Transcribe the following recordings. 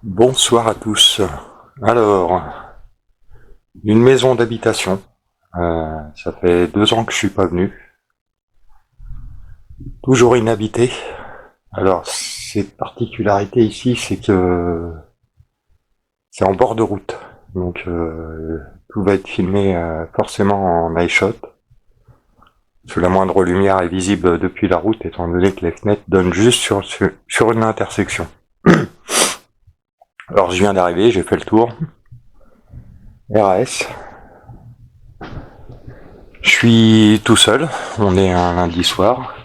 Bonsoir à tous. Alors, une maison d'habitation. Ça fait 2 ans que je suis pas venu. Toujours inhabité. Alors, cette particularité ici, c'est que c'est en bord de route. Donc, tout va être filmé forcément en iShot. Parce que la moindre lumière est visible depuis la route, étant donné que les fenêtres donnent juste sur une intersection. Alors, je viens d'arriver, j'ai fait le tour. RAS. Je suis tout seul, on est un lundi soir.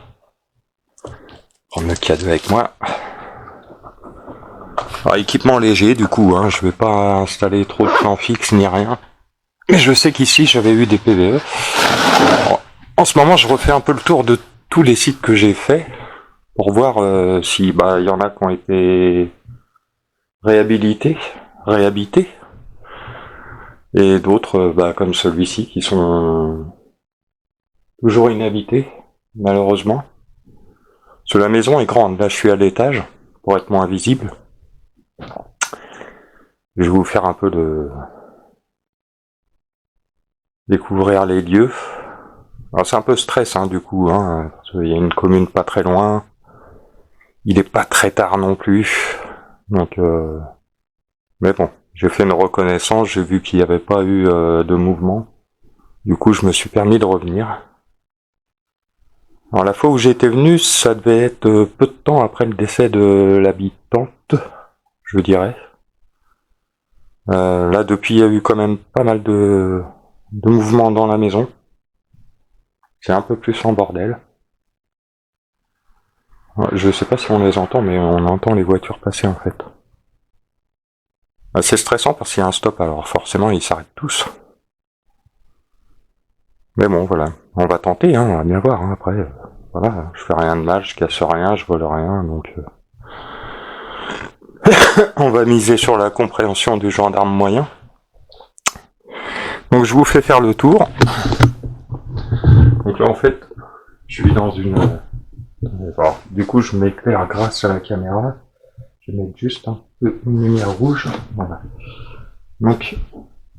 Prendre le cadeau avec moi. Alors, équipement léger du coup, je vais pas installer trop de plans fixes ni rien. Mais je sais qu'ici j'avais eu des PVE. En ce moment je refais un peu le tour de tous les sites que j'ai fait pour voir si il y en a qui ont été réhabités, et d'autres comme celui-ci qui sont toujours inhabités, malheureusement. Parce que la maison est grande, là je suis à l'étage pour être moins visible. Je vais vous faire un peu de découvrir les lieux. Alors c'est un peu stress du coup, parce qu'il y a une commune pas très loin. Il est pas très tard non plus. Donc mais bon, j'ai fait une reconnaissance, j'ai vu qu'il n'y avait pas eu de mouvement. Du coup je me suis permis de revenir. Alors la fois où j'étais venu, ça devait être peu de temps après le décès de l'habitante, je dirais. Là depuis il y a eu quand même pas mal de mouvements dans la maison. C'est un peu plus en bordel. Je sais pas si on les entend, mais on entend les voitures passer en fait. C'est stressant parce qu'il y a un stop, alors forcément ils s'arrêtent tous. Mais bon, voilà, on va tenter, on va bien voir. Après, voilà, je fais rien de mal, je casse rien, je vole rien, donc on va miser sur la compréhension du gendarme moyen. Donc je vous fais faire le tour. Donc là en fait, je suis dans une... Alors, du coup je m'éclaire grâce à la caméra. Je vais mettre juste un peu une lumière rouge. Voilà. Donc,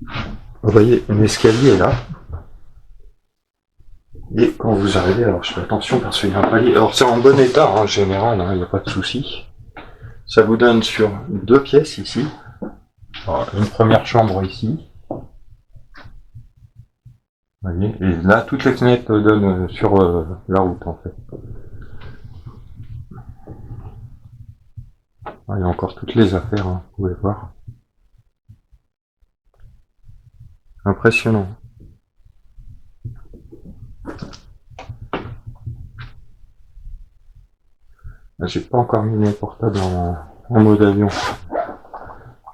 vous voyez, un escalier là. Et quand vous arrivez, alors je fais attention parce qu'il y a un palier. Alors c'est en bon état en général, il n'y a pas de souci. Ça vous donne sur 2 pièces ici. Alors, une première chambre ici. Vous voyez, et là toutes les fenêtres donnent sur la route en fait. Il y a encore toutes les affaires, vous pouvez voir. Impressionnant. J'ai pas encore mis mon portable en mode avion.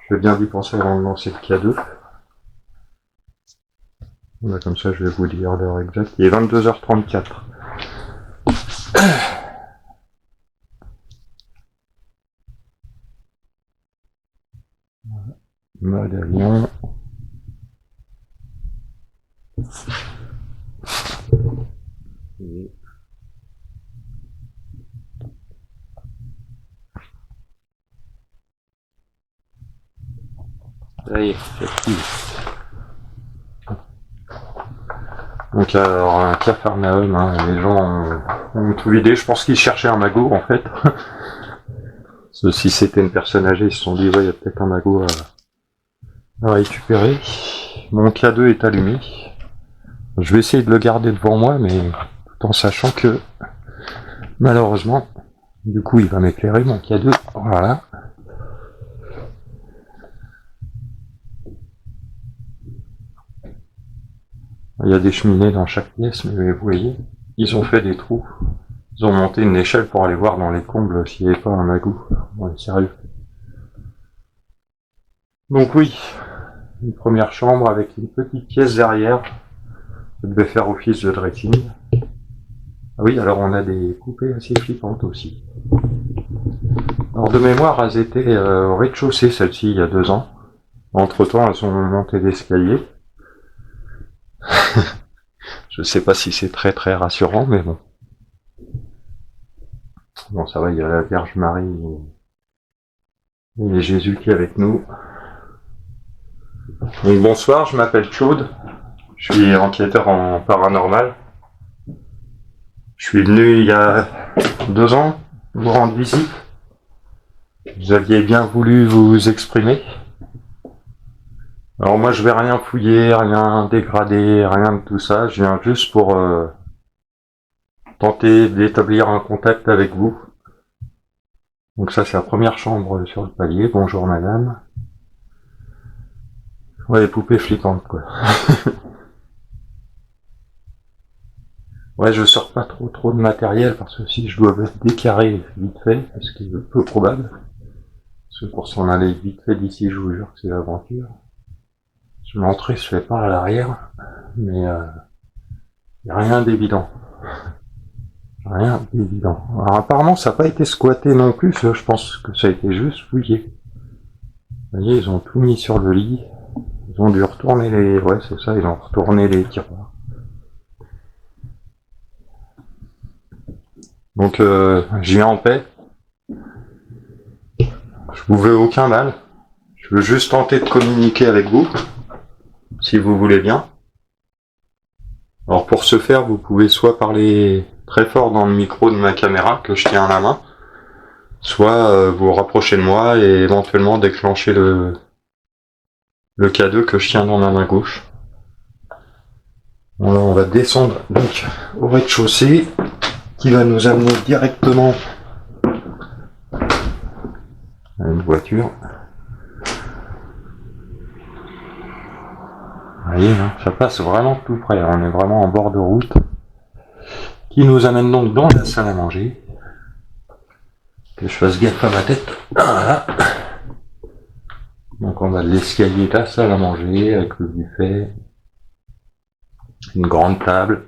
Je vais bien y penser avant de lancer le K2. Là, comme ça, je vais vous dire l'heure exacte. Il est 22h34. Mode avion. Et... ça y est, c'est activé. Donc alors, un Capharnaüm, les gens ont tout vidé. Je pense qu'ils cherchaient un magot en fait. Si c'était une personne âgée, ils se sont dit, ouais, il y a peut-être un magot à récupérer. Mon K2 est allumé. Je vais essayer de le garder devant moi, mais tout en sachant que, malheureusement, du coup, il va m'éclairer mon K2. Voilà. Il y a des cheminées dans chaque pièce, mais vous voyez, ils ont fait des trous. Ils ont monté une échelle pour aller voir dans les combles s'il n'y avait pas un magot. Ouais, sérieux. Donc oui, une première chambre avec une petite pièce derrière. Ça devait faire office de dressing. Ah oui, alors on a des poupées assez flippantes aussi. Alors de mémoire, elles étaient au rez-de-chaussée, celles-ci, il y a 2 ans. Entre-temps, elles ont monté l'escalier. Je sais pas si c'est très très rassurant, mais bon. Bon, ça va, il y a la Vierge Marie Il y a Jésus qui est avec nous. Donc bonsoir, je m'appelle Claude. Je suis enquêteur en paranormal. Je suis venu il y a 2 ans vous rendre visite. Vous aviez bien voulu vous exprimer. Alors moi je vais rien fouiller, rien dégrader, rien de tout ça. Je viens juste pour tenter d'établir un contact avec vous. Donc ça c'est la première chambre sur le palier. Bonjour madame. Ouais, poupée flippante quoi. Ouais, je sors pas trop de matériel parce que si je dois décarrer vite fait, ce qui est peu probable, parce que pour s'en aller vite fait d'ici, je vous jure que c'est l'aventure. L'entrée se fait pas à l'arrière, mais y a rien d'évident. Rien d'évident. Alors apparemment ça n'a pas été squatté non plus, je pense que ça a été juste fouillé. Vous voyez, ils ont tout mis sur le lit, ils ont dû retourner les... Ouais c'est ça, ils ont retourné les tiroirs. Donc j'y viens en paix. Je vous veux aucun mal. Je veux juste tenter de communiquer avec vous, si vous voulez bien. Alors pour ce faire, vous pouvez soit parler très fort dans le micro de ma caméra que je tiens à la main, soit vous rapprocher de moi et éventuellement déclencher le K2 que je tiens dans ma main gauche. Bon, là, on va descendre donc au rez-de-chaussée qui va nous amener directement à une voiture. Vous voyez, hein, ça passe vraiment tout près, on est vraiment en bord de route, qui nous amène donc dans la salle à manger. Que je fasse gaffe à ma tête. Voilà. Donc on va l'escalier de la salle à manger avec le buffet, une grande table,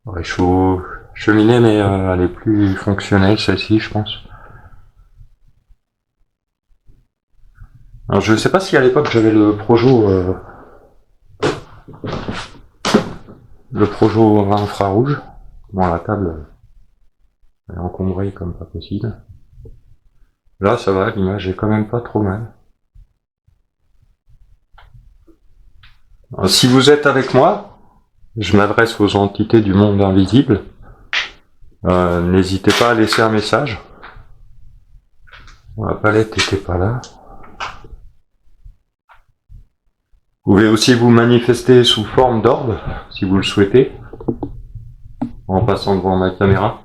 réchaud, cheminée mais elle est plus fonctionnelle celle-ci je pense. Alors je sais pas si à l'époque j'avais le Projo infrarouge. Bon la table elle est encombrée comme pas possible. Là ça va, l'image est quand même pas trop mal. Alors, si vous êtes avec moi, je m'adresse aux entités du monde invisible. N'hésitez pas à laisser un message. Bon, la palette n'était pas là. Vous pouvez aussi vous manifester sous forme d'orbe, si vous le souhaitez, en passant devant ma caméra.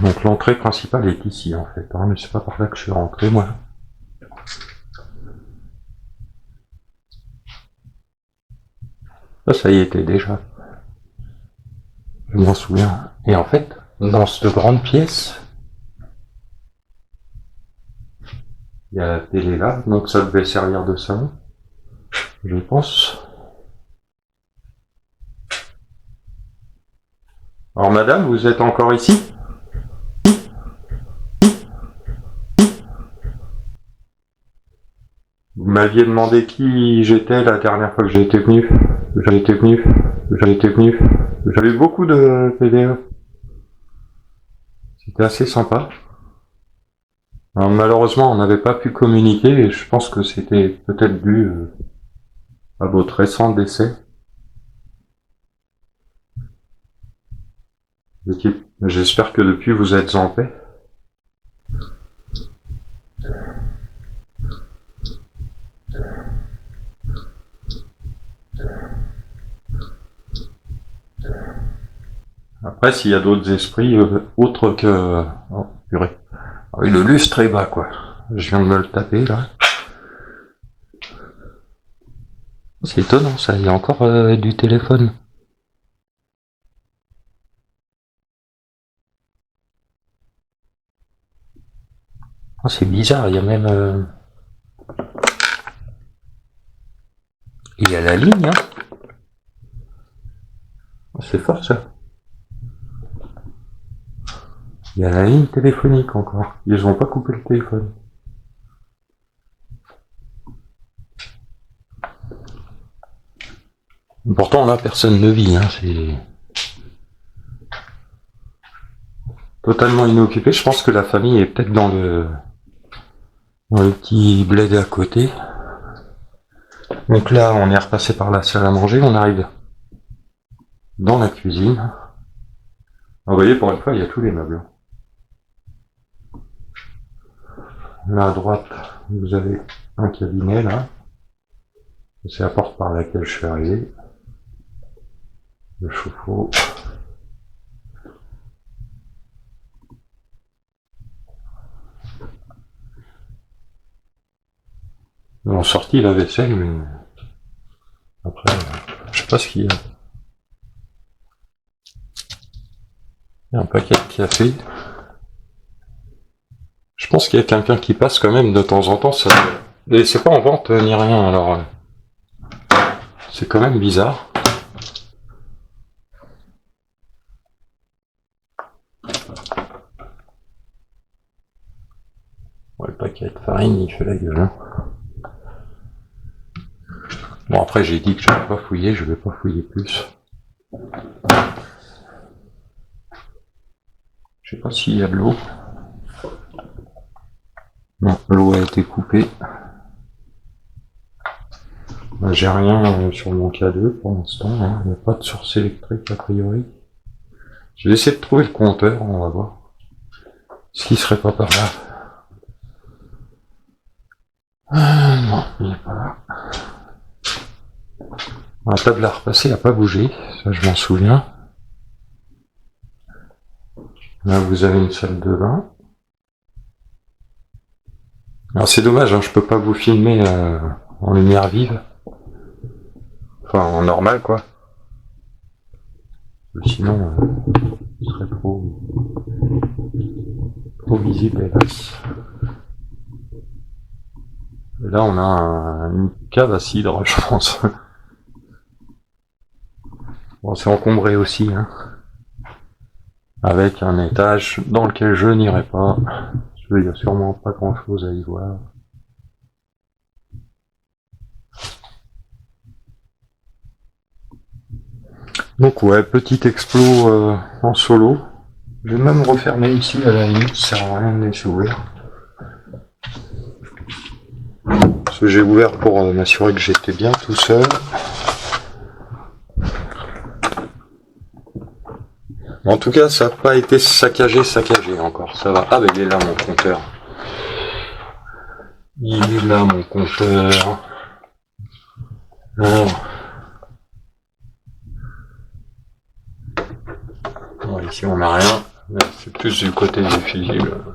Donc l'entrée principale est ici en fait, hein, mais c'est pas par là que je suis rentré moi. Ça y était déjà. Je m'en souviens. Et en fait, dans cette grande pièce, il y a la télé là, donc ça devait servir de salon, je pense. Alors madame, vous êtes encore ici ? Vous m'aviez demandé qui j'étais la dernière fois que j'étais venu. J'avais eu beaucoup de PDF. C'était assez sympa. Alors, malheureusement, on n'avait pas pu communiquer et je pense que c'était peut-être dû à votre récent décès. J'espère que depuis vous êtes en paix. Après, s'il y a d'autres esprits autres que... Oh, purée. Ah oui, le lustre est bas, quoi. Je viens de me le taper, là. C'est étonnant, ça. Il y a encore du téléphone. Oh, c'est bizarre, il y a même... Il y a la ligne, hein. Oh, c'est fort, ça. Il y a la ligne téléphonique encore. Ils ont pas coupé le téléphone. Pourtant là personne ne vit, hein, c'est totalement inoccupé. Je pense que la famille est peut-être dans le petit bled à côté. Donc là on est repassé par la salle à manger, on arrive dans la cuisine. Vous voyez, pour une fois il y a tous les meubles. Là à droite vous avez un cabinet là. C'est la porte par laquelle je suis arrivé. Le chauffe-eau. En sortie la vaisselle, mais après, je sais pas ce qu'il y a. Il y a un paquet de café. Je pense qu'il y a quelqu'un qui passe quand même de temps en temps. Ça... Et c'est pas en vente ni rien, alors c'est quand même bizarre. Ouais, le paquet de farine, il fait la gueule. Hein. Bon, après j'ai dit que je vais pas fouiller, je vais pas fouiller plus. Je sais pas s'il y a de l'eau. Non, l'eau a été coupée. J'ai rien sur mon K2 pour l'instant, hein. Il n'y a pas de source électrique a priori. Je vais essayer de trouver le compteur, on va voir. Est-ce qu'il serait pas par là? Non, il n'est pas là. La table à repasser n'a pas bougé, ça je m'en souviens. Là vous avez une salle de bain. Alors c'est dommage, hein, je peux pas vous filmer en lumière vive. Enfin en normal quoi. Sinon ce serait trop visible hélas. Et là on a une cave à cidre je pense. Bon c'est encombré aussi hein. Avec un étage dans lequel je n'irai pas. Il n'y a sûrement pas grand chose à y voir. Donc ouais, petit explo en solo. Je vais même refermer ici à la limite, ça sert à rien de laisser ouvert. Parce que j'ai ouvert pour m'assurer que j'étais bien tout seul. En tout cas, ça n'a pas été saccagé encore, ça va. Ah bah il est là mon compteur. Il est là mon compteur. Alors. Bon, ici on n'a rien. C'est plus du côté du fusible.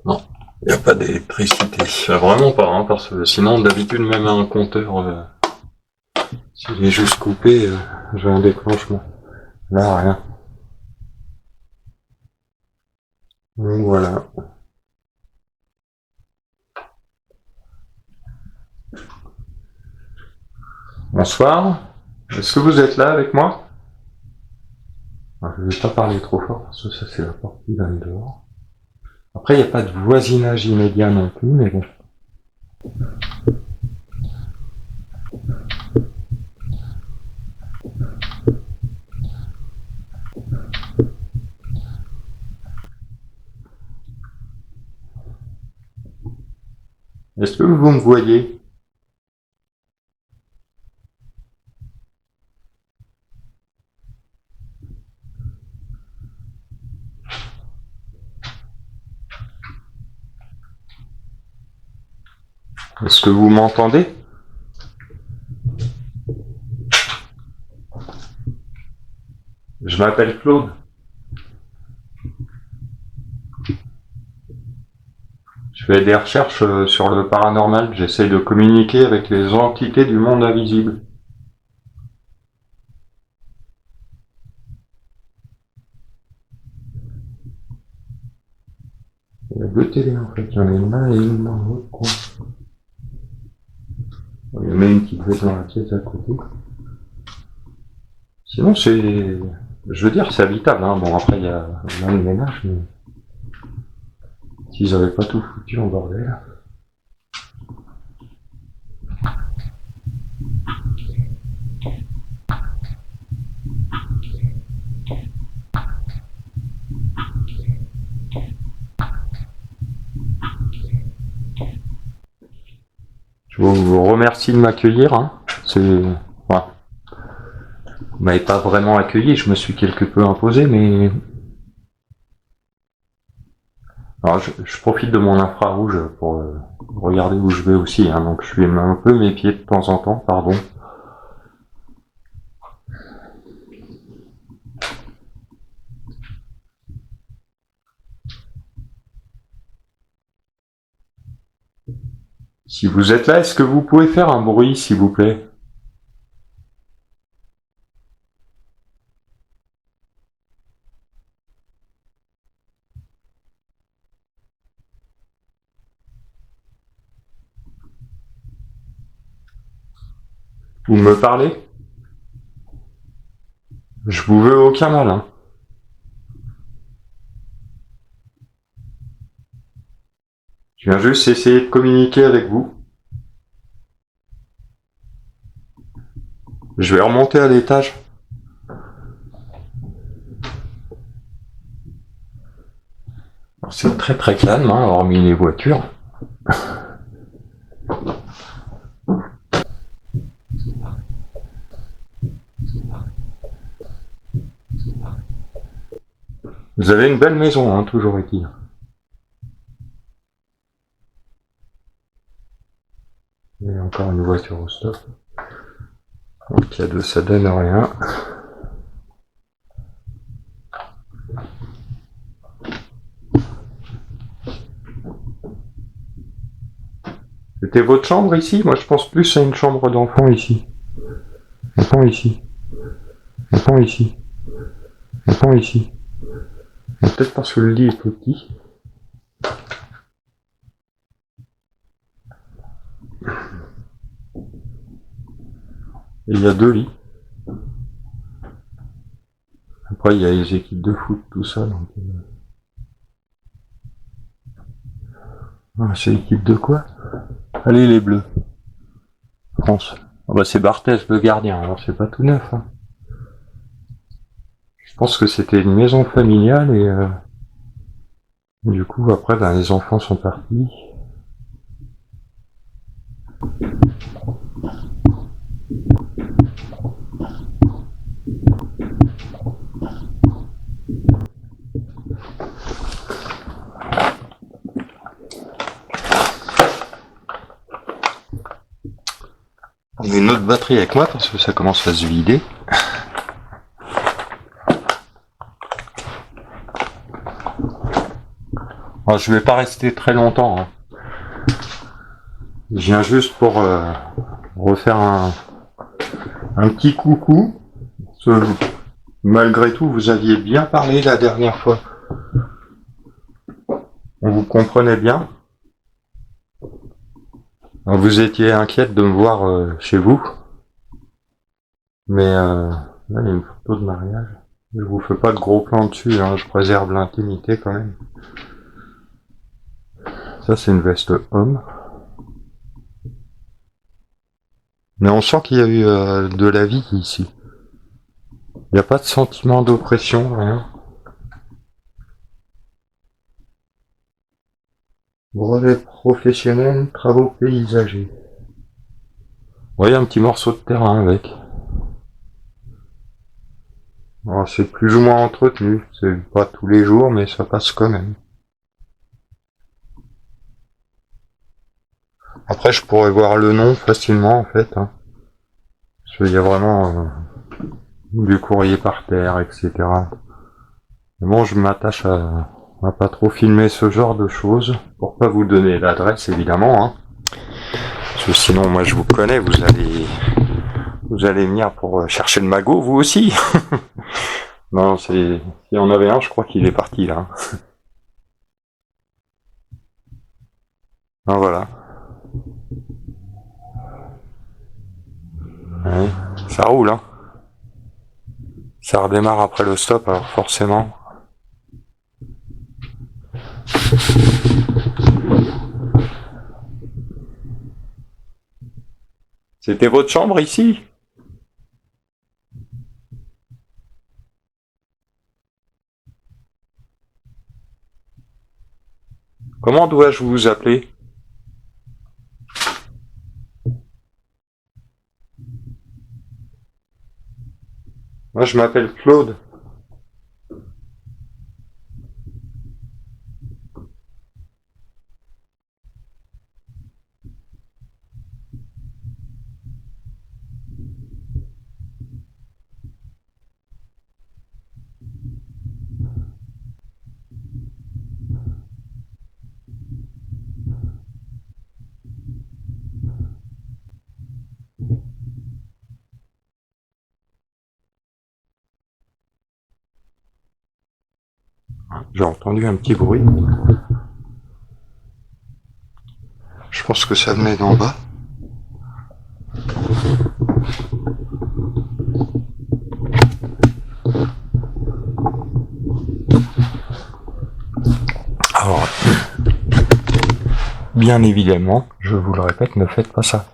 Non, il n'y a pas d'électricité. Vraiment pas, hein, parce que sinon d'habitude même un compteur, s'il est juste coupé, j'ai un déclenchement. Là rien. Donc voilà. Bonsoir. Est-ce que vous êtes là avec moi? Je ne vais pas parler trop fort parce que ça c'est la porte qui donne dehors. Après il n'y a pas de voisinage immédiat non plus, mais bon. Est-ce que vous me voyez? Est-ce que vous m'entendez? Je m'appelle Claude. Je fais des recherches sur le paranormal. J'essaie de communiquer avec les entités du monde invisible. Il y a deux télés en fait. Il y en a une là et une dans l'autre coin. Il y en a une qui devait être dans la pièce à côté. Sinon c'est... Je veux dire c'est habitable. Hein. Bon après il y a le ménage, mais... S'ils avaient pas tout foutu en bordel. vous remercie de m'accueillir. Hein. C'est... Ouais. Vous m'avez pas vraiment accueilli, je me suis quelque peu imposé, mais... Alors, je profite de mon infrarouge pour regarder où je vais aussi, hein, donc je suis un peu mes pieds de temps en temps, pardon. Si vous êtes là, est-ce que vous pouvez faire un bruit, s'il vous plaît? Vous me parlez? Je vous veux aucun mal, hein. Je viens juste essayer de communiquer avec vous. Je vais remonter à l'étage. C'est très très calme, hein, hormis les voitures. Vous avez une belle maison, hein, toujours est-il. Il y a encore une voiture au stop. Donc il y a deux, ça donne rien. C'était votre chambre ici? Moi je pense plus à une chambre d'enfant ici. Enfant ici. Enfant ici. Enfant ici. Peut-être parce que le lit est petit. Et il y a deux lits. Après il y a les équipes de foot, tout ça. Donc... Ah, c'est l'équipe de quoi? Allez les bleus. France. Ah bah c'est Barthez le gardien, alors c'est pas tout neuf. Hein. Je pense que c'était une maison familiale et du coup après ben, les enfants sont partis. Il y a une autre batterie avec moi parce que ça commence à se vider. Alors, je vais pas rester très longtemps. Hein. Je viens juste pour refaire un petit coucou. Malgré tout, vous aviez bien parlé la dernière fois. On vous comprenait bien. Alors, vous étiez inquiète de me voir chez vous. Mais là, il y a une photo de mariage. Je vous fais pas de gros plans dessus, hein. Je préserve l'intimité quand même. Ça, c'est une veste homme. Mais on sent qu'il y a eu de la vie ici. Il n'y a pas de sentiment d'oppression, rien. Brevet professionnel, travaux paysagers. Vous voyez un petit morceau de terrain avec. Alors, c'est plus ou moins entretenu. C'est pas tous les jours, mais ça passe quand même. Après, je pourrais voir le nom facilement, en fait. Hein. Parce qu'il y a vraiment du courrier par terre, etc. Mais bon, je m'attache à pas trop filmer ce genre de choses. Pour pas vous donner l'adresse, évidemment. Hein. Parce que sinon, moi, je vous connais, vous allez venir pour chercher le magot, vous aussi. Non, c'est... S'il y en avait un, je crois qu'il est parti, là. Ah, voilà. Ouais, ça roule, hein. Ça redémarre après le stop, alors forcément. C'était votre chambre ici? Comment dois-je vous appeler? Moi, je m'appelle Claude. J'ai entendu un petit bruit. Je pense que ça venait d'en bas. Alors, bien évidemment, je vous le répète, ne faites pas ça.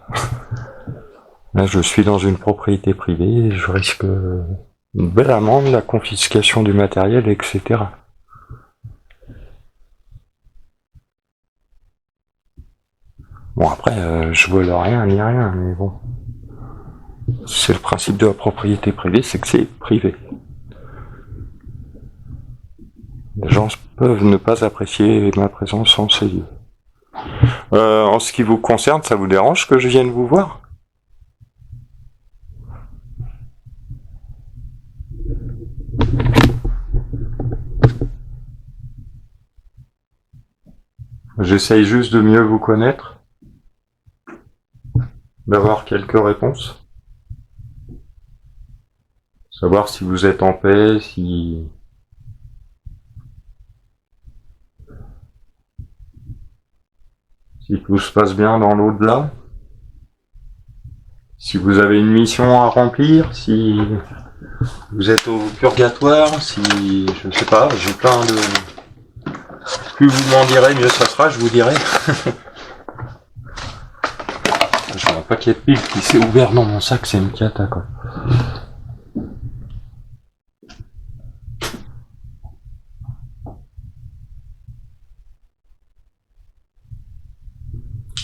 Là, je suis dans une propriété privée, je risque une belle amende, la confiscation du matériel, etc. Bon, après, je vole rien ni rien, mais bon. C'est le principe de la propriété privée, c'est que c'est privé. Les gens peuvent ne pas apprécier ma présence en ces lieux. En ce qui vous concerne, ça vous dérange que je vienne vous voir ? J'essaye juste de mieux vous connaître, d'avoir quelques réponses, savoir si vous êtes en paix, si tout se passe bien dans l'au-delà, si vous avez une mission à remplir, si vous êtes au purgatoire, si je sais pas, j'ai plein de... Plus vous m'en direz, mieux ça sera, je vous dirai. J'ai un paquet de piles qui s'est ouvert dans mon sac, c'est une cata quoi.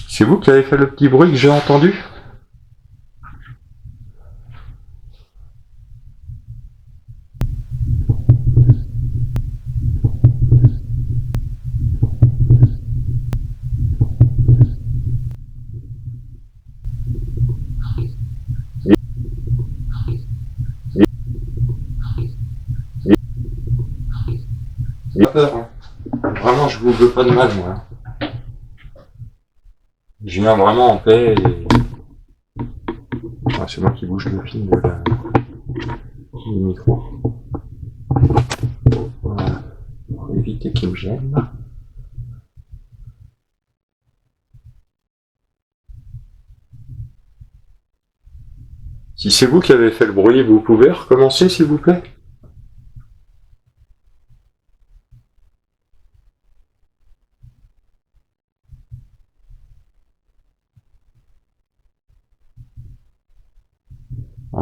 C'est vous qui avez fait le petit bruit que j'ai entendu ? Pas peur, hein. Vraiment, je vous veux pas de mal, moi. Je viens vraiment en paix et... Ah, c'est moi qui bouge le fil du micro. Voilà. Pour éviter qu'il me gêne. Si c'est vous qui avez fait le bruit, vous pouvez recommencer, s'il vous plaît ?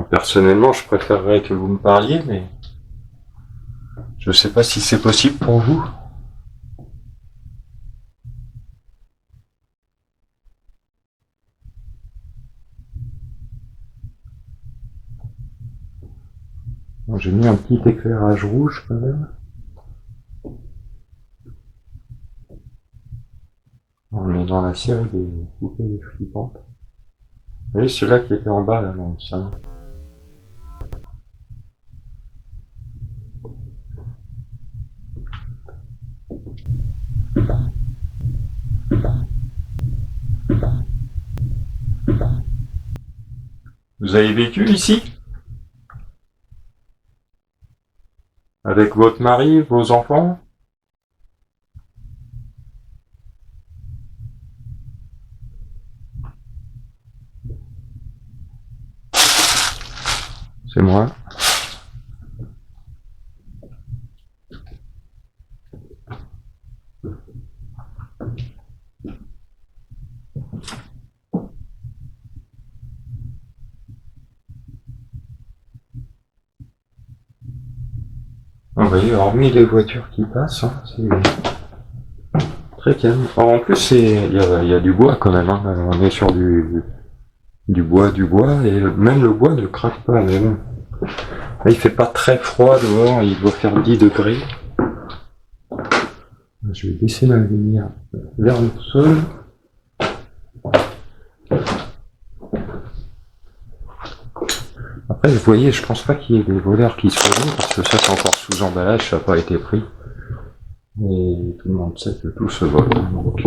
Personnellement, je préférerais que vous me parliez, mais je sais pas si c'est possible pour vous. Bon, j'ai mis un petit éclairage rouge quand même. On est dans la série des poupées flippantes. Vous voyez celui-là qui était en bas là dans le salon. Vous avez vécu ici ? Avec votre mari, vos enfants ? C'est moi. Vous voyez, hormis les voitures qui passent, hein, c'est très calme. Alors, en plus, il y a du bois quand même. Hein. On est sur du bois, et même le bois ne craque pas. Mais bon. Là, il fait pas très froid dehors, il doit faire 10 degrés. Je vais baisser ma lumière vers le sol. Après, vous voyez, je pense pas qu'il y ait des voleurs qui soient venus, parce que ça c'est encore sous emballage, ça n'a pas été pris. Et tout le monde sait que tout se vole. Donc,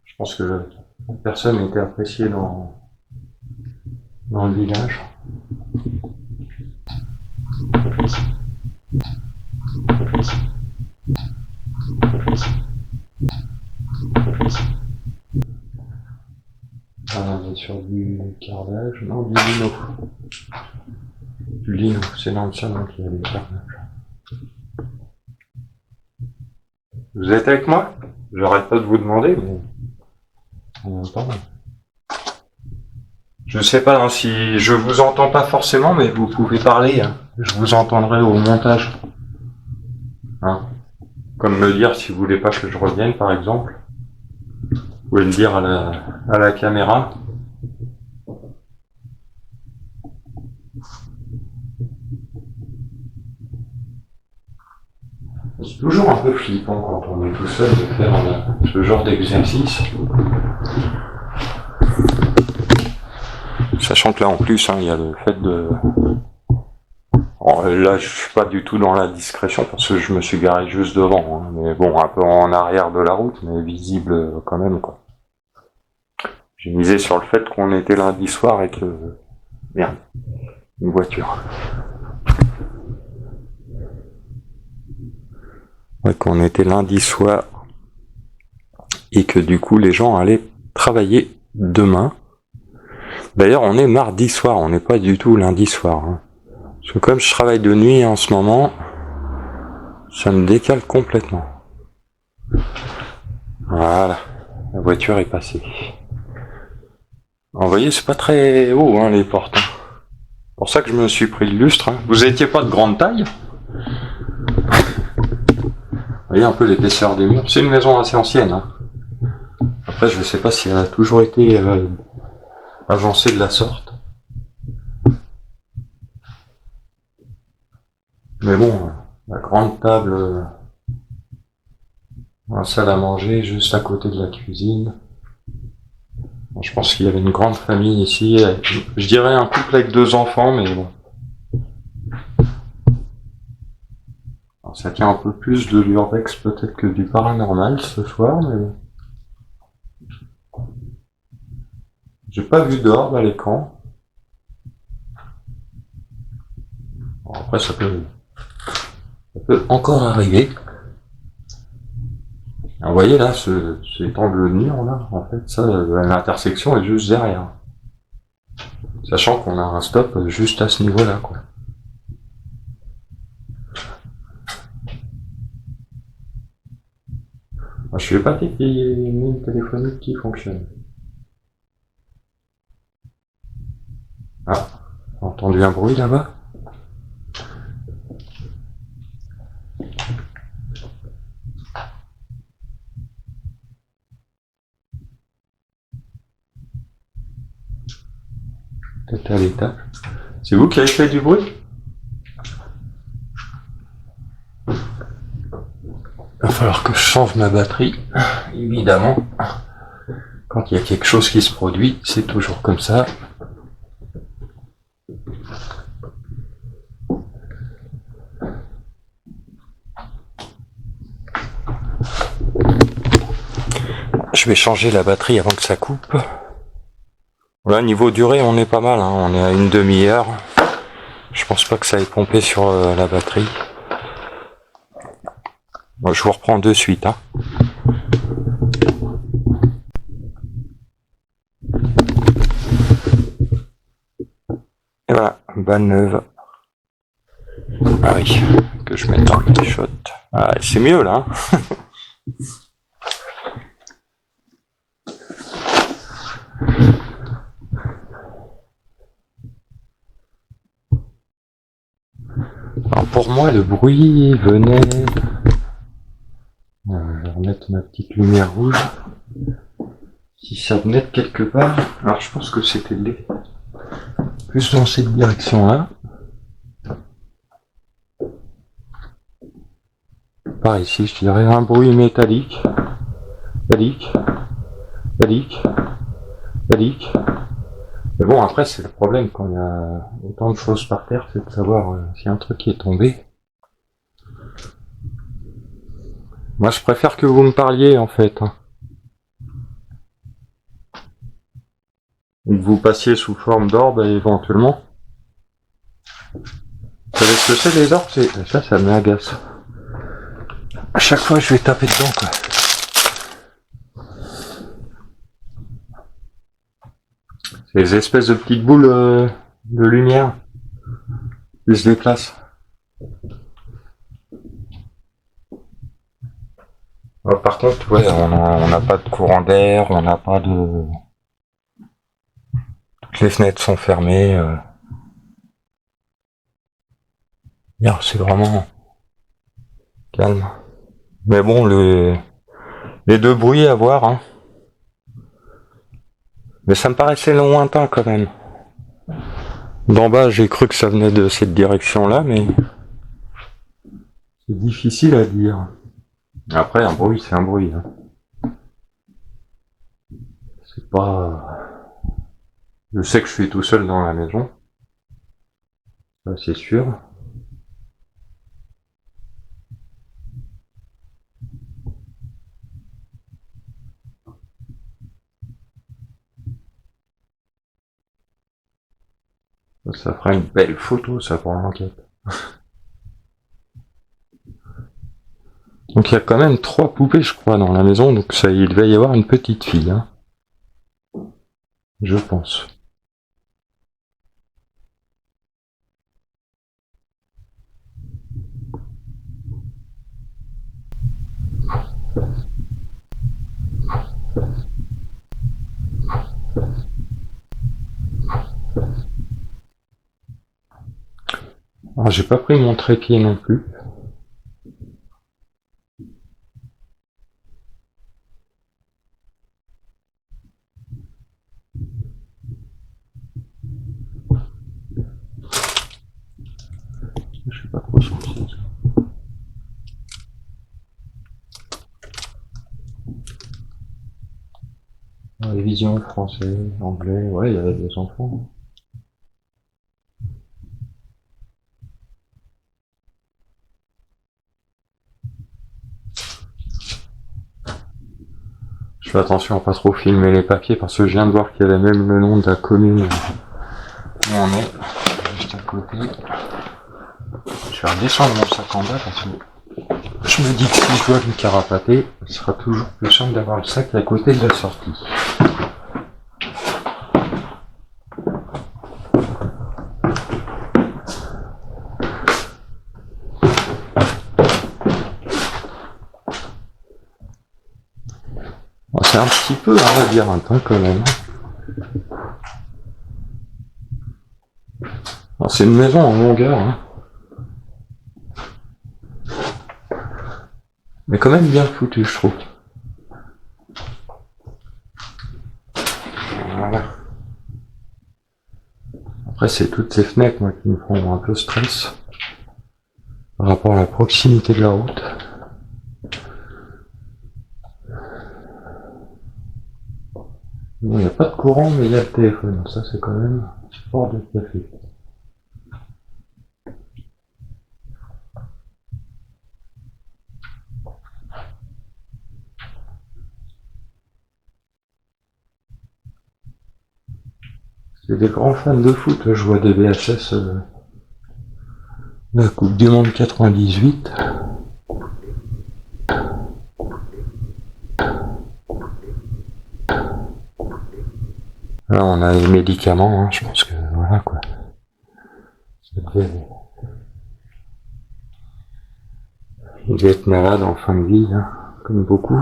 je pense que personne n'était apprécié dans le village. Ah, on est sur du carrelage, non, du lino. Du lino, c'est dans le salon qu'il y a du carrelage. Vous êtes avec moi? J'arrête pas de vous demander, mais en même temps. Je sais pas hein, si je vous entends pas forcément, mais vous pouvez parler. Hein. Je vous entendrai au montage. Hein. Comme me dire si vous voulez pas que je revienne, par exemple. Vous pouvez le dire à la caméra. C'est toujours un peu flippant quand on est tout seul de faire ce genre d'exercice. Sachant que là en plus, hein, il y a le fait de... Bon, là je suis pas du tout dans la discrétion parce que je me suis garé juste devant, hein, mais bon, un peu en arrière de la route, mais visible quand même, quoi. J'ai misé sur le fait qu'on était lundi soir et que... Merde, une voiture. Ouais, qu'on était lundi soir et que du coup les gens allaient travailler demain. D'ailleurs, on est mardi soir, on n'est pas du tout lundi soir. Hein. Parce que comme je travaille de nuit en ce moment, ça me décale complètement. Voilà, la voiture est passée. Vous voyez, c'est pas très haut, hein, les portes. Hein. C'est pour ça que je me suis pris le lustre. Hein. Vous étiez pas de grande taille? Vous voyez un peu l'épaisseur des murs. C'est une maison assez ancienne. Hein. Après, je ne sais pas si elle a toujours été agencée de la sorte. Mais bon, la grande table, la salle à manger, juste à côté de la cuisine. Bon, je pense qu'il y avait une grande famille ici. Je dirais un couple avec 2 enfants, mais bon. Alors, ça tient un peu plus de l'urbex peut-être que du paranormal ce soir, mais bon. J'ai pas vu d'orbe à l'écran. Après, ça peut encore arriver. Alors, vous voyez là, cet angle de mur là, en fait, ça, l'intersection est juste derrière. Sachant qu'on a un stop juste à ce niveau-là, quoi. Alors, je suis épaté qu'il y ait une ligne téléphonique qui fonctionne. Ah, j'ai entendu un bruit là-bas? Peut-être à l'étage. C'est vous qui avez fait du bruit? Il va falloir que je change ma batterie, évidemment. Quand il y a quelque chose qui se produit, c'est toujours comme ça. Je vais changer la batterie avant que ça coupe. Là, niveau durée, on est pas mal, hein. On est à une demi-heure. Je pense pas que ça ait pompé sur la batterie. Bon, je vous reprends de suite. Hein. Et voilà, balle neuve. Ah oui, que je mette un petit shot. Ah, c'est mieux là. Hein. Alors pour moi, le bruit venait... Je vais remettre ma petite lumière rouge. Si ça venait de quelque part... Alors je pense que c'était le lait. plus dans cette direction-là. Par ici, je dirais un bruit métallique. Métallique. Mais bon, après, c'est le problème quand il y a autant de choses par terre, c'est de savoir si un truc est tombé. Moi, je préfère que vous me parliez, en fait. Ou que vous passiez sous forme d'orbe, éventuellement. Vous savez ce que c'est, les orbes? Ça m'agace. À chaque fois, je vais taper dedans, quoi. C'est des espèces de petites boules de lumière qui se déplacent. Par contre, ouais, on n'a pas de courant d'air, on n'a pas de... Toutes les fenêtres sont fermées. C'est vraiment calme. Mais bon, les deux bruits à voir, hein. Mais ça me paraissait lointain quand même. D'en bas, j'ai cru que ça venait de cette direction-là, mais c'est difficile à dire. Après, un bruit, c'est un bruit. Hein. C'est pas... Je sais que je suis tout seul dans la maison. Ça, c'est sûr. Ça fera une belle photo, ça, pour l'enquête. Donc il y a quand même 3 poupées, je crois, dans la maison, donc ça, il devait y avoir une petite fille, hein. Je pense. Alors j'ai pas pris mon trépied non plus. Je sais pas trop ce que c'est ça. Révision français, anglais, ouais, il y avait des enfants. Je fais attention à pas trop filmer les papiers parce que je viens de voir qu'il y avait même le nom de la commune où on est, juste à côté. Je vais redescendre mon sac en bas parce que je me dis que si je dois me carapater, ce sera toujours plus simple d'avoir le sac à côté de la sortie. Bon, c'est un petit peu un labyrinthe hein, quand même. Alors, c'est une maison en longueur, hein. Mais quand même bien foutu, je trouve. Voilà. Après, c'est toutes ces fenêtres, moi, qui me font un peu stress par rapport à la proximité de la route. Bon, il n'y a pas de courant, mais il y a le téléphone. Ça, c'est quand même fort de café. C'est des grands fans de foot, je vois des VHS la Coupe du Monde 98. Là, on a les médicaments, hein, je pense que voilà quoi. Il devait être malade en fin de vie, hein, comme beaucoup.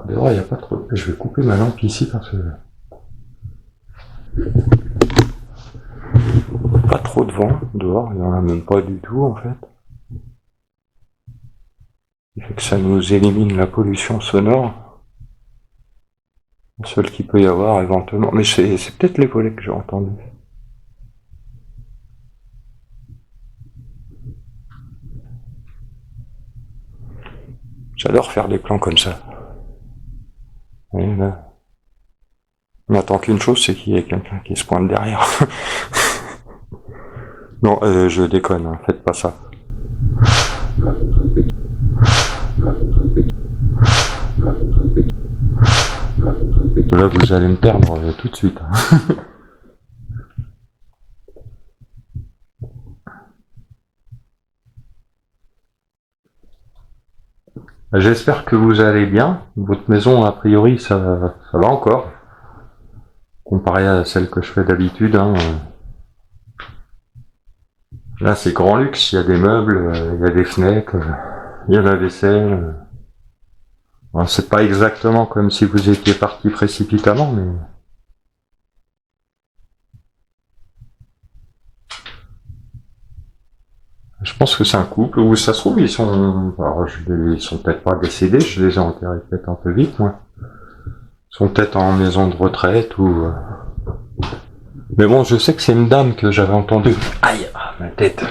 D'ailleurs, il n'y a pas trop. Je vais couper ma lampe ici parce que pas trop de vent dehors, il n'y en a même pas du tout en fait. Il fait que ça nous élimine la pollution sonore. Le seul qu'il peut y avoir éventuellement. Mais c'est peut-être les volets que j'ai entendus. J'adore faire des plans comme ça. Et là, on n'attend qu'une chose, c'est qu'il y ait quelqu'un qui se pointe derrière. Non, je déconne, hein, faites pas ça. Là, vous allez me perdre tout de suite. Hein. J'espère que vous allez bien. Votre maison, a priori, ça va encore. Comparé à celle que je fais d'habitude. Hein. Là, c'est grand luxe. Il y a des meubles, il y a des fenêtres, il y a la vaisselle. C'est pas exactement comme si vous étiez parti précipitamment, mais... Je pense que c'est un couple où ça se trouve, ils sont... Alors, ils sont peut-être pas décédés, je les ai enterrés peut-être un peu vite, moi. Ils sont peut-être en maison de retraite ou... Mais bon, je sais que c'est une dame que j'avais entendue... Aïe, ma tête.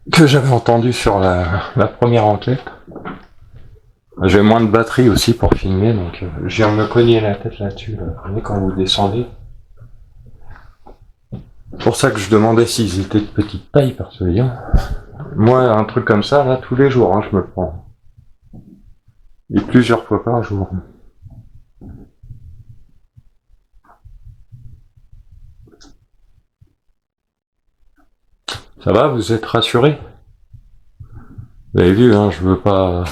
Que j'avais entendue sur la première enquête. J'ai moins de batterie aussi pour filmer, donc je viens de me cogner la tête là-dessus, là. Vous voyez, quand vous descendez. C'est pour ça que je demandais s'ils étaient de petite taille, parce que, moi, un truc comme ça, là, tous les jours, hein, je me le prends. Et plusieurs fois par jour. Ça va, vous êtes rassurés? Vous avez vu, hein, je veux pas...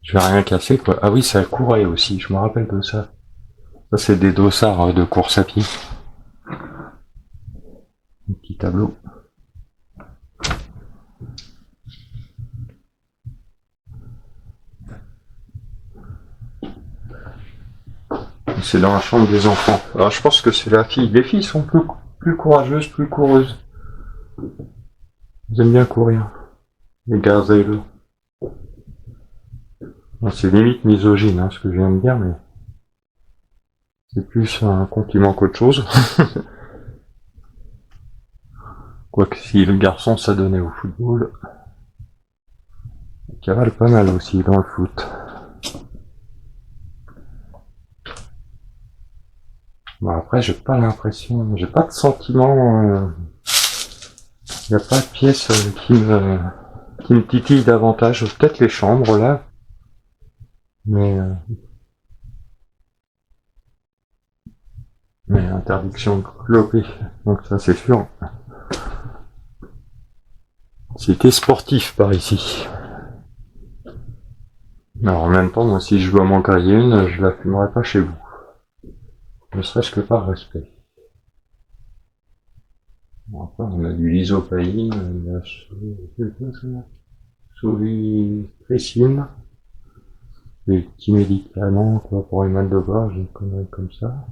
Je vais rien casser, quoi. Ah oui, ça courait aussi, je me rappelle de ça. Ça, c'est des dossards de course à pied. Un petit tableau. C'est dans la chambre des enfants. Alors, je pense que c'est la fille. Les filles sont plus courageuses, plus coureuses. Ils aiment bien courir. Les gazelles. C'est limite misogyne, hein, ce que je viens de dire, mais... C'est plus un compliment qu'autre chose. Quoique si le garçon s'adonnait au football... Il cavale pas mal aussi dans le foot. Bon, après, j'ai pas l'impression... J'ai pas de sentiment... Il n'y a pas de pièce qui me titille davantage. Peut-être les chambres, là. Mais interdiction de cloper. Donc ça, c'est sûr. C'était sportif par ici. Alors en même temps, moi, si je dois m'en griller une, je la fumerai pas chez vous. Ne serait-ce que par respect. Bon, après, on a du lysopaïne, de la solitrécine, des petits médicaments, quoi, pour les mal de gorge, une connerie comme ça.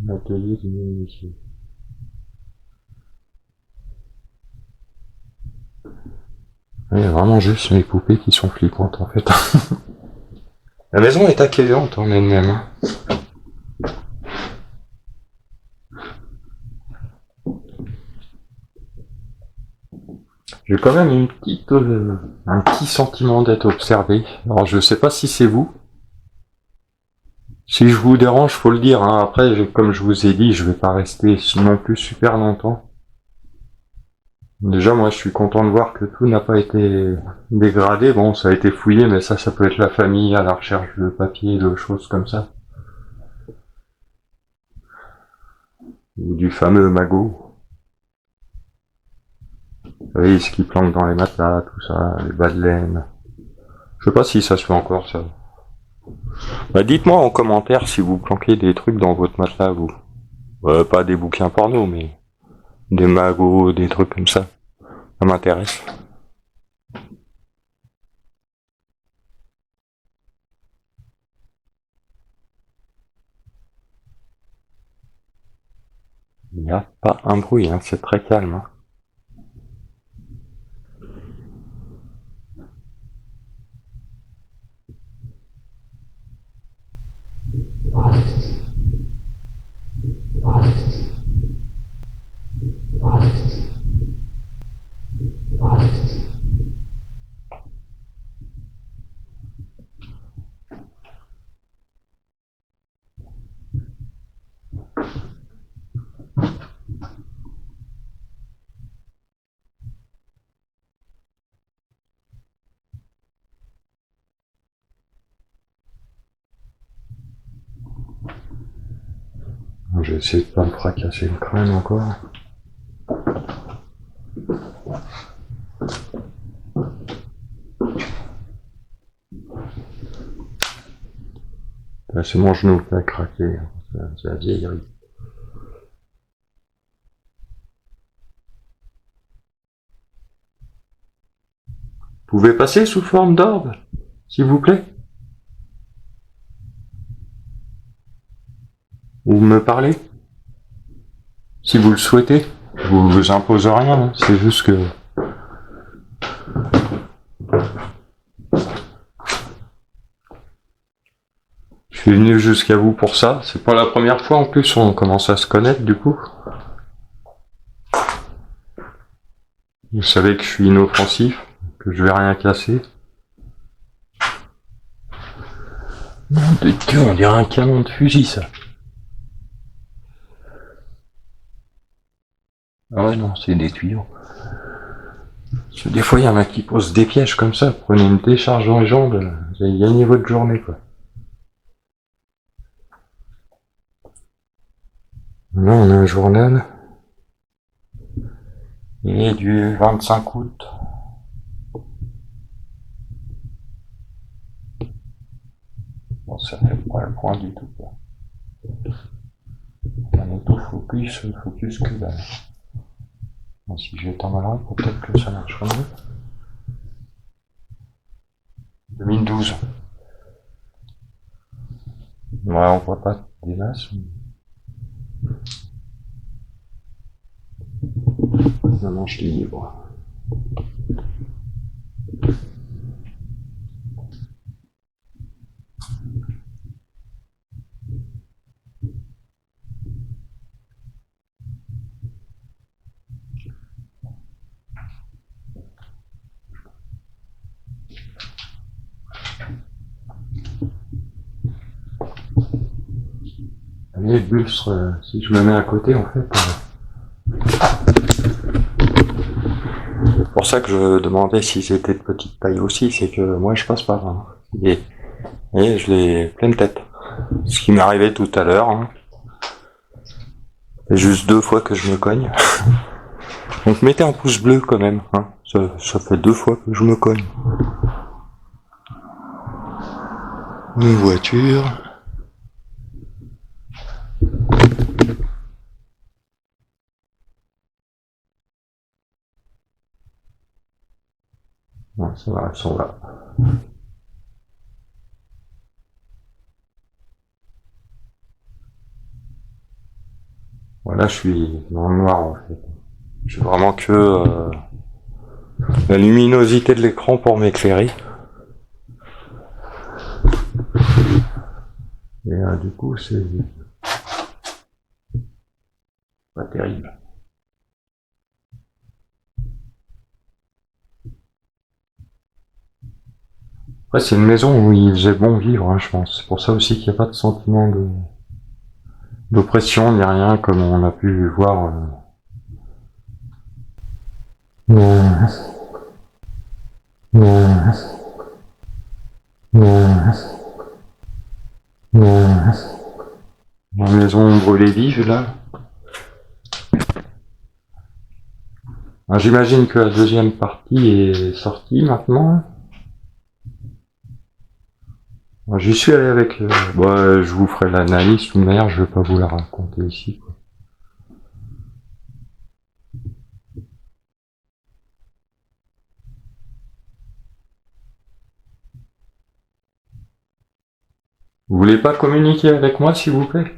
Un atelier d'immunité. Il y a vraiment juste mes poupées qui sont flippantes, en fait. La maison est accueillante en elle-même. Hein. J'ai quand même un petit sentiment d'être observé. Alors je sais pas si c'est vous. Si je vous dérange, faut le dire. Hein. Après, comme je vous ai dit, je vais pas rester non plus super longtemps. Déjà, moi, je suis content de voir que tout n'a pas été dégradé. Bon, ça a été fouillé, mais ça peut être la famille à la recherche de papier, de choses comme ça. Ou du fameux magot. Vous voyez, ce qui planque dans les matelas, tout ça, les bas de laine. Je sais pas si ça se fait encore, ça. Bah, dites-moi en commentaire si vous planquez des trucs dans votre matelas, vous. Pas des bouquins porno, mais des magots, des trucs comme ça. Ça m'intéresse. Il n'y a pas un bruit, hein, c'est très calme. Hein. Je vais essayer de pas me fracasser le crâne encore. Là, c'est mon genou qui a craqué. C'est la vieillerie. Vous pouvez passer sous forme d'orbe, s'il vous plaît? Ou me parler? Si vous le souhaitez. Je vous impose rien, hein. C'est juste que... Je suis venu jusqu'à vous pour ça. C'est pas la première fois en plus, on commence à se connaître du coup. Vous savez que je suis inoffensif, que je vais rien casser. Nom de Dieu, on dirait un canon de fusil ça. Ah ouais non, c'est des tuyaux. Parce que des fois il y en a qui posent des pièges comme ça, prenez une décharge dans les jambes, vous allez gagner votre journée quoi. Là on a un journal. Il est du 25 août. Bon, ça fait pas le point du tout, quoi. Un autofocus, focus que dalle. Bon, si j'éteins ma lampe, peut-être que ça marchera mieux. 2012. Ouais, on voit pas des masses. Maintenant, je suis libre. Les lustres, si je me mets à côté, en fait. C'est pour ça que je demandais s'ils étaient de petite taille aussi, c'est que moi je passe pas. Hein. Et je l'ai pleine tête. Ce qui m'est arrivé tout à l'heure. Hein. C'est juste 2 fois que je me cogne. Donc mettez un pouce bleu quand même. Hein. Ça fait 2 fois que je me cogne. Une voiture. Non, ça va, elles sont là. Voilà, je suis dans le noir en fait. Je suis vraiment que la luminosité de l'écran pour m'éclairer. Et du coup, c'est pas terrible. Après, c'est une maison où il faisait bon vivre, hein, je pense. C'est pour ça aussi qu'il n'y a pas de sentiment d'oppression ni rien, comme on a pu voir. Non. Non. Non. Non. La maison brûlée vive, là. J'imagine que la deuxième partie est sortie maintenant. J'y suis allé avec... je vous ferai l'analyse, de toute manière, je vais pas vous la raconter ici. Quoi. Vous voulez pas communiquer avec moi, s'il vous plaît?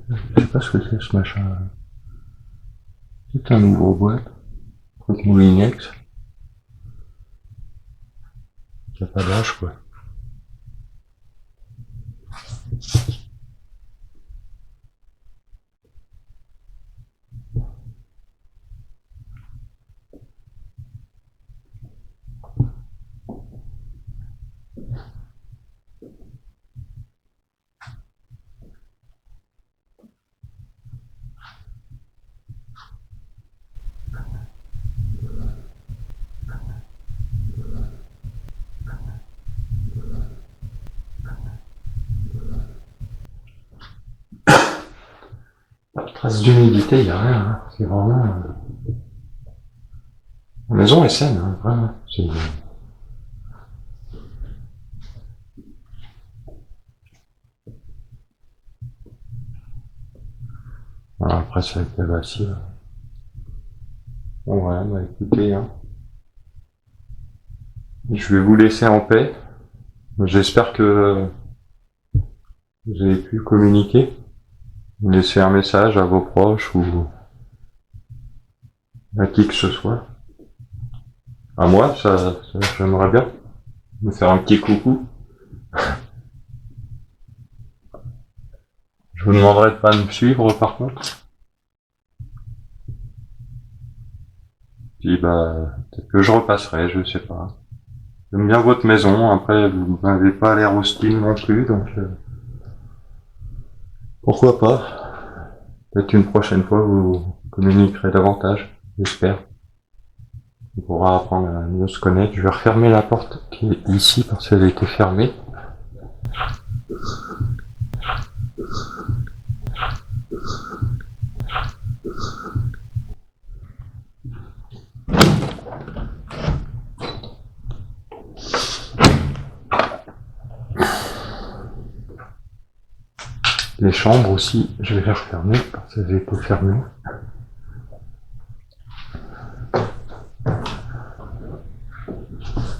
Je sais pas ce que c'est ce machin. C'est un ouvre-boîte. Truc Moulinex. Qui a pas d'âge quoi. Trace d'humidité, il n'y a rien. Hein. C'est vraiment. La maison est saine, hein, vraiment. Voilà, après, c'est avec la bassine. Bon, ouais, bah écoutez, hein. Je vais vous laisser en paix. J'espère que vous avez pu communiquer. Laisser un message à vos proches ou à qui que ce soit. À moi, ça j'aimerais bien me faire un petit coucou. Je vous demanderai de pas me suivre par contre. Puis bah, peut-être que je repasserai, je sais pas. J'aime bien votre maison, après vous m'avez pas l'air hostile non plus, donc pourquoi pas. Peut-être une prochaine fois vous communiquerez davantage, j'espère. On pourra apprendre à mieux se connaître. Je vais refermer la porte qui est ici parce qu'elle était fermée. Les chambres aussi, je vais les refermer parce qu'elles étaient fermées.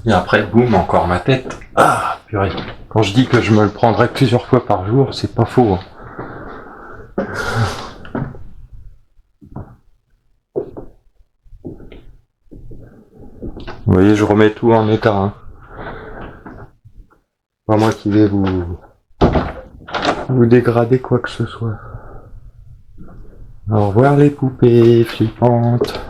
Et après, boum, encore ma tête. Ah, purée. Quand je dis que je me le prendrai plusieurs fois par jour, c'est pas faux. Hein. Vous voyez, je remets tout en état. Hein. Pas moi qui vais vous dégrader quoi que ce soit. Au revoir les poupées flippantes.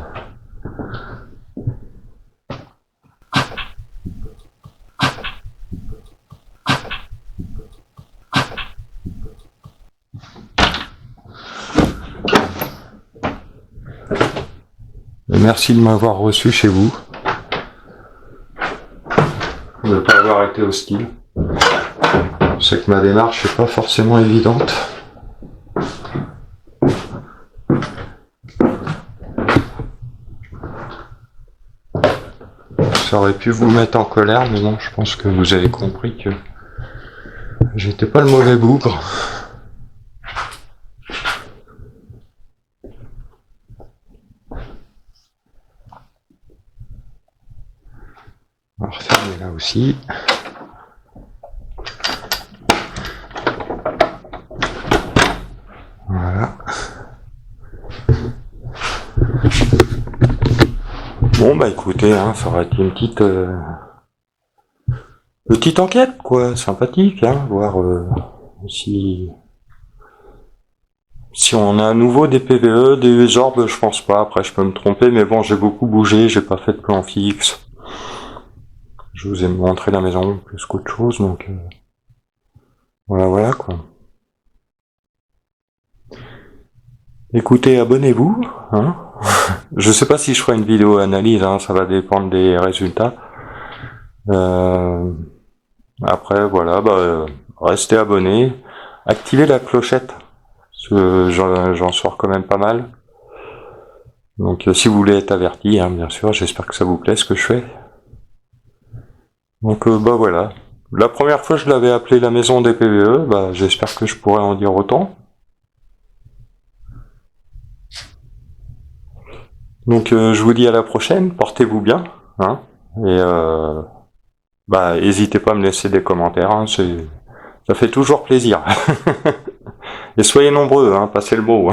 Et merci de m'avoir reçu chez vous. De ne pas avoir été hostile. Je sais que ma démarche n'est pas forcément évidente. Ça aurait pu vous mettre en colère, mais non, je pense que vous avez compris que j'étais pas le mauvais bougre. On va refermer là aussi. Voilà. Bon bah écoutez, hein, ça aurait été une petite enquête quoi, sympathique, hein, voir si on a à nouveau des PVE, des orbes, je pense pas. Après je peux me tromper, mais bon j'ai beaucoup bougé, j'ai pas fait de plan fixe. Je vous ai montré la maison plus qu'autre chose, donc voilà quoi. Écoutez, abonnez-vous, hein. Je sais pas si je ferai une vidéo analyse, hein, ça va dépendre des résultats. Après, voilà, bah, restez abonnés, activez la clochette, j'en sors quand même pas mal. Donc si vous voulez être averti, hein, bien sûr, j'espère que ça vous plaît ce que je fais. Donc bah voilà. La première fois je l'avais appelé la maison des PVE, bah j'espère que je pourrai en dire autant. Donc je vous dis à la prochaine, portez-vous bien, hein, et n'hésitez pas à me laisser des commentaires, hein, ça fait toujours plaisir. Et soyez nombreux, hein, passez le mot.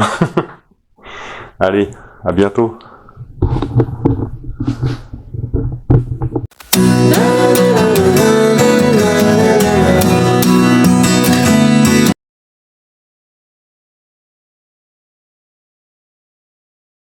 Allez, à bientôt.